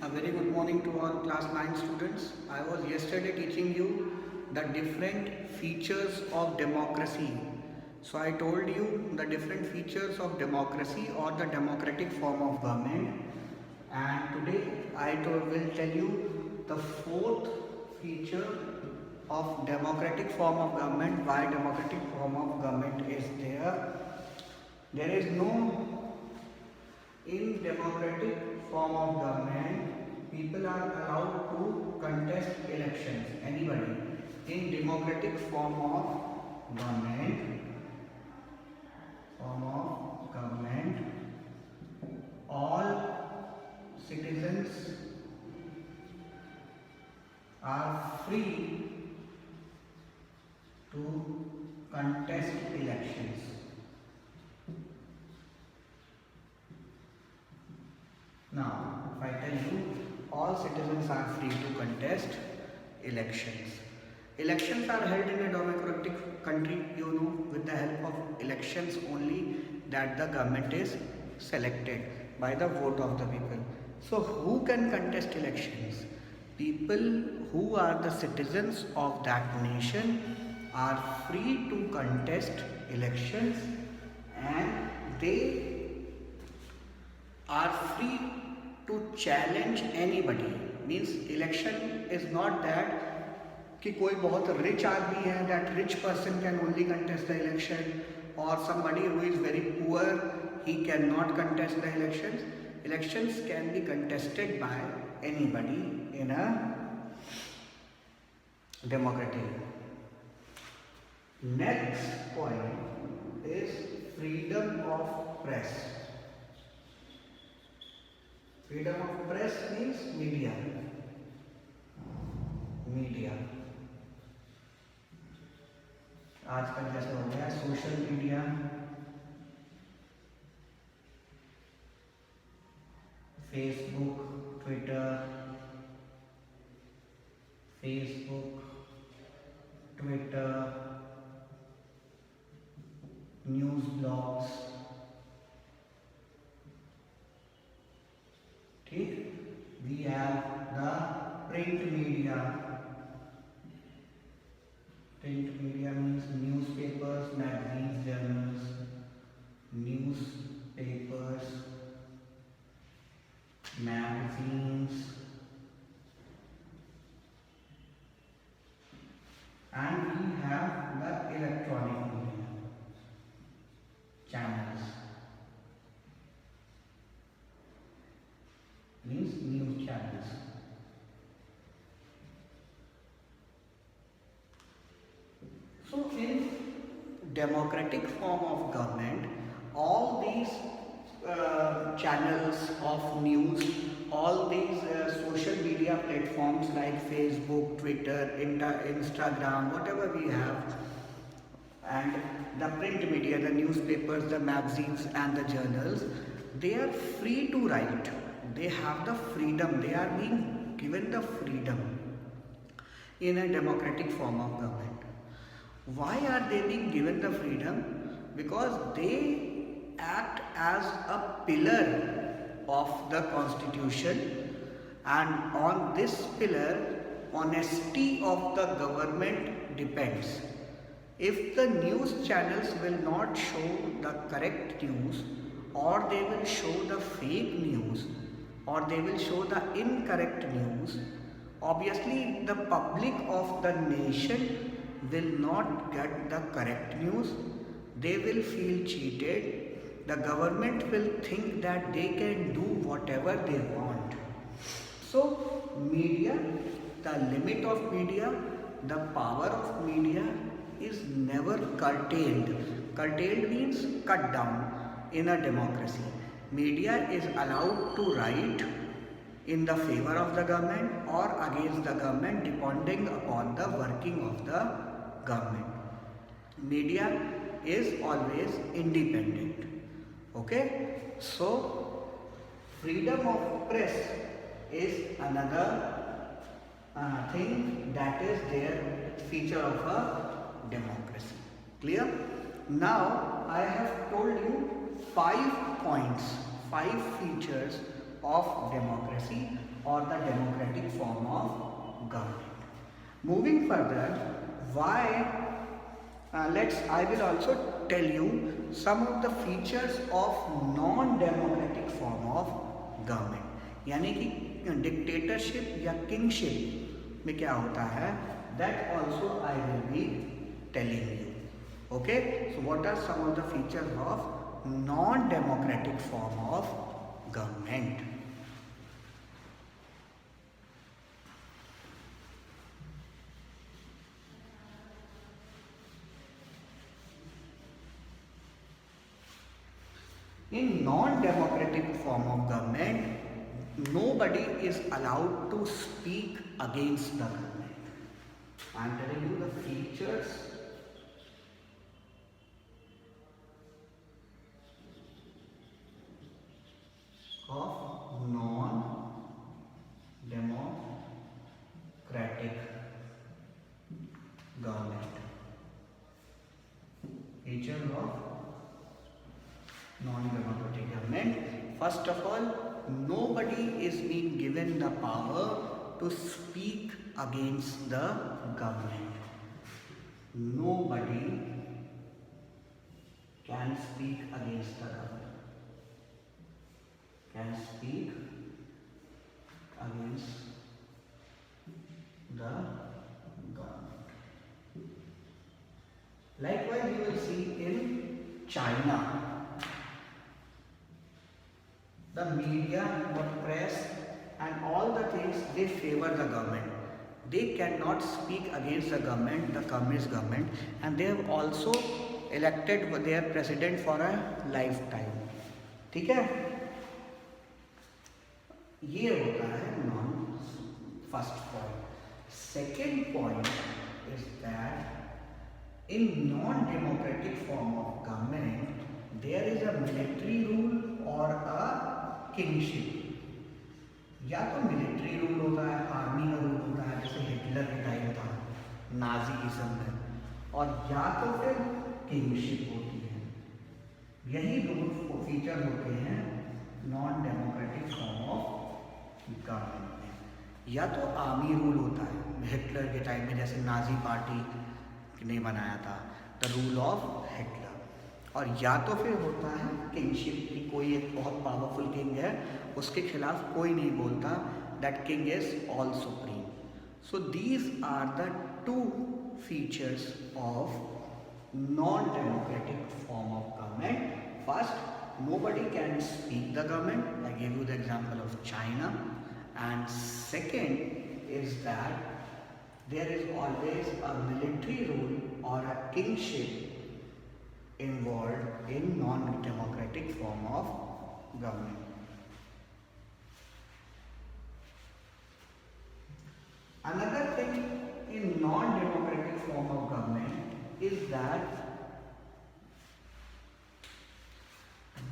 A very good morning to all class 9 students. I was yesterday teaching you the different features of democracy. So I told you the different features of democracy or the democratic form of government. And today will tell you the fourth feature of democratic form of government, why democratic form of government is there. There is no in democratic form of government, people are allowed to contest elections. Anybody in democratic form of government, all citizens are free to contest elections. Now, if I tell you, all citizens are free to contest elections. Elections are held in a democratic country, with the help of elections only that the government is selected by the vote of the people. So, who can contest elections? People who are the citizens of that nation are free to contest elections, and they are free to challenge anybody. Means election is not that कि कोई बहुत rich आदमी है, that rich person can only contest the election, or somebody who is very poor, he cannot contest the elections. Elections can be contested by anybody in a democratic. Next point is freedom of press. Freedom of press means media. आजकल जैसे हो गया social media, Facebook, Twitter, news blogs, ठीक. We have the print media. Print media means newspapers, magazines, journals, newspapers, magazines, and we have the electronic media, channels, means news channels. So in democratic form of government, all these channels of news, all these social media platforms like Facebook, Twitter, Instagram, whatever we have, and the print media, the newspapers, the magazines and the journals, they are free to write. They have the freedom. They are being given the freedom in a democratic form of government. Why are they being given the freedom? Because they act as a pillar of the constitution, and on this pillar, honesty of the government depends. If the news channels will not show the correct news, or they will show the fake news, or they will show the incorrect news, obviously the public of the nation will not get the correct news. They will feel cheated. The government will think that they can do whatever they want. So media, the limit of media, the power of media is never curtailed. Curtailed means cut down in a democracy. Media is allowed to write in the favor of the government or against the government, depending upon the working of the government. Media is always independent. Okay, so freedom of press is another thing that is their feature of a democracy. Clear? Now I have told you 5 points, 5 features of democracy or the democratic form of government. Moving further, why I will also tell you some of the features of non-democratic form of government. यानी कि dictatorship या kingship में क्या होता है, that also I will be telling you. Okay, so what are some of the features of non-democratic form of government? In non-democratic form of government, nobody is allowed to speak against the government. I am telling you the features of non-democratic government. Feature of non-democratic government. First of all, nobody is being given the power to speak against the government. Nobody can speak against the government. Can speak against the government. Likewise, you will see in China, the media or press and all the things, they favor the government. They cannot speak against the government, the communist government, and they have also elected their president for a lifetime. ठीक है, ये होता है non first point. Second point is that in non-democratic form of government, there is a military rule or a kingship. या तो military rule होता है, army का रूल होता है, जैसे हिटलर के टाइम था नाजीइज्म में, और या तो फिर किंगशिप होती है. यही दो फीचर होते हैं non democratic form of government में. या तो आर्मी रूल होता है हिटलर के टाइम में, जैसे नाजी पार्टी ने बनाया था, द रूल ऑफ हिटलर, और या तो फिर होता है किंगशिप की कोई एक बहुत पावरफुल किंग है, उसके खिलाफ कोई नहीं बोलता, that king is all supreme. So these are the two features of non democratic form of government. First, nobody can speak the government. I gave you the example of China. And second is that there is always a military rule or a kingship involved in non-democratic form of government. Another thing in non-democratic form of government is that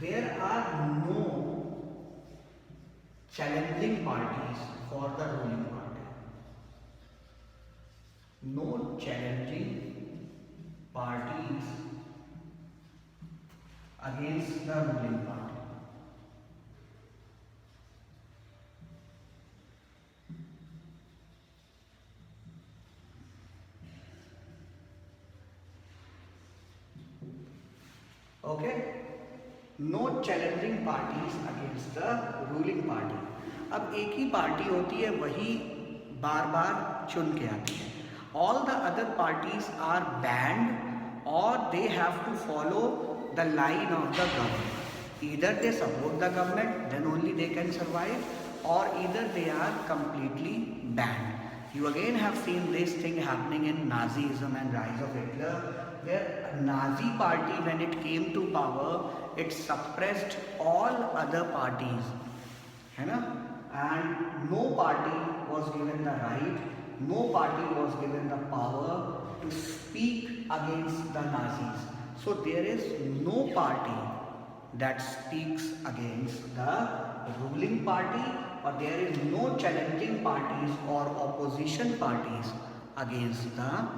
there are no challenging parties for the ruling party. No challenging parties against the ruling party. Okay? No challenging parties against the ruling party. अब एक ही party होती है, वही बार बार चुन के आती है. All the other parties are banned or they have to follow the line of the government. Either they support the government, then only they can survive, or either they are completely banned. You again have seen this thing happening in Nazism and rise of Hitler, where Nazi party, when it came to power, it suppressed all other parties, है ना? And no party was given the right, no party was given the power to speak against the Nazis. So there is no party that speaks against the ruling party, or there is no challenging parties or opposition parties against the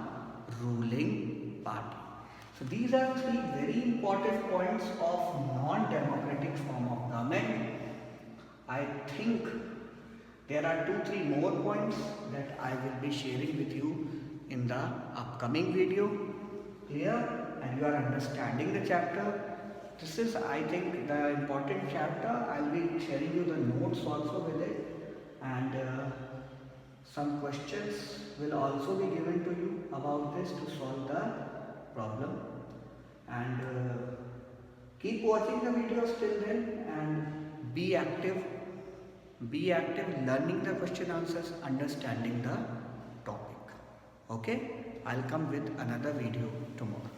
ruling party. So these are three very important points of non-democratic form of government. I think there are 2-3 more points that I will be sharing with you in the upcoming video. Clear? And you are understanding the chapter. This is, I think, the important chapter. I'll be sharing you the notes also with it, and some questions will also be given to you about this to solve the problem. And keep watching the videos till then, and be active. Be active, learning the question answers, understanding the topic. Okay? I'll come with another video tomorrow.